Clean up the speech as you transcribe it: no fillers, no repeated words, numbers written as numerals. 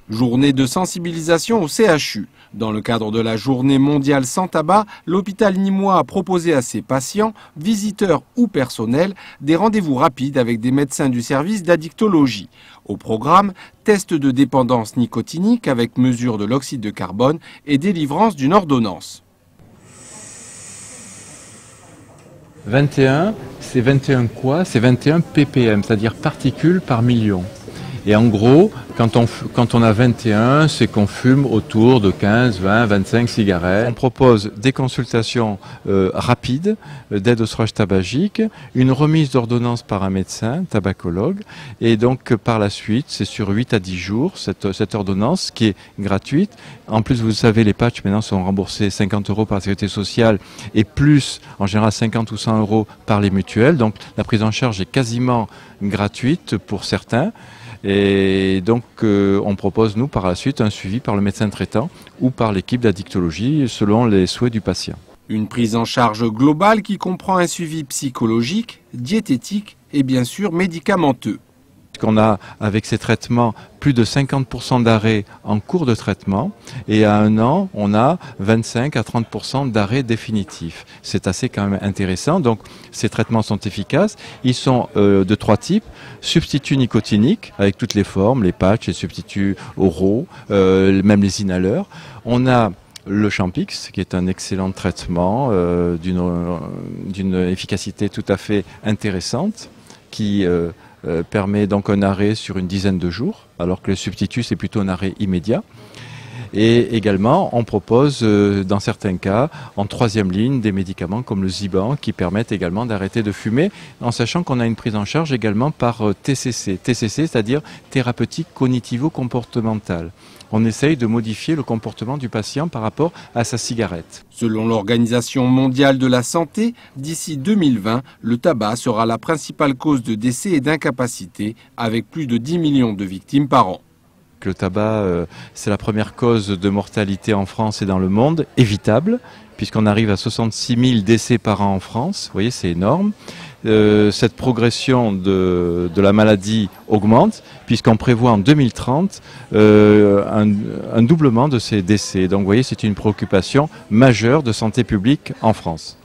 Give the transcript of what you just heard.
Journée de sensibilisation au CHU. Dans le cadre de la journée mondiale sans tabac, l'hôpital nîmois a proposé à ses patients, visiteurs ou personnels, des rendez-vous rapides avec des médecins du service d'addictologie. Au programme, test de dépendance nicotinique avec mesure de l'oxyde de carbone et délivrance d'une ordonnance. 21, c'est 21 quoi? C'est 21 ppm, c'est-à-dire particules par million. Et en gros, quand on a 21, c'est qu'on fume autour de 15, 20, 25 cigarettes. On propose des consultations rapides d'aide au sevrage tabagique, une remise d'ordonnance par un médecin, tabacologue, et donc par la suite, c'est sur 8 à 10 jours, cette ordonnance qui est gratuite. En plus, vous savez, les patchs maintenant sont remboursés 50 € par la Sécurité sociale et plus, en général, 50 ou 100 € par les mutuelles. Donc la prise en charge est quasiment gratuite pour certains. Et donc on propose nous par la suite un suivi par le médecin traitant ou par l'équipe d'addictologie selon les souhaits du patient. Une prise en charge globale qui comprend un suivi psychologique, diététique et bien sûr médicamenteux. On a avec ces traitements plus de 50% d'arrêt en cours de traitement et à 1 an on a 25 à 30% d'arrêt définitif. C'est assez quand même intéressant. Donc ces traitements sont efficaces. Ils sont de 3 types. Substituts nicotiniques avec toutes les formes, les patchs, les substituts oraux, même les inhaleurs. On a le Champix, qui est un excellent traitement d'une efficacité tout à fait intéressante, qui permet donc un arrêt sur une dizaine de jours, alors que le substitut c'est plutôt un arrêt immédiat. Et également, on propose dans certains cas, en 3e ligne, des médicaments comme le Ziban qui permettent également d'arrêter de fumer, en sachant qu'on a une prise en charge également par TCC. TCC, c'est-à-dire thérapeutique cognitivo-comportementale. On essaye de modifier le comportement du patient par rapport à sa cigarette. Selon l'Organisation mondiale de la santé, d'ici 2020, le tabac sera la principale cause de décès et d'incapacité, avec plus de 10 millions de victimes par an. Le tabac, c'est la première cause de mortalité en France et dans le monde, évitable, puisqu'on arrive à 66 000 décès par an en France. Vous voyez, c'est énorme. Cette progression de la maladie augmente, puisqu'on prévoit en 2030 un doublement de ces décès. Donc vous voyez, c'est une préoccupation majeure de santé publique en France.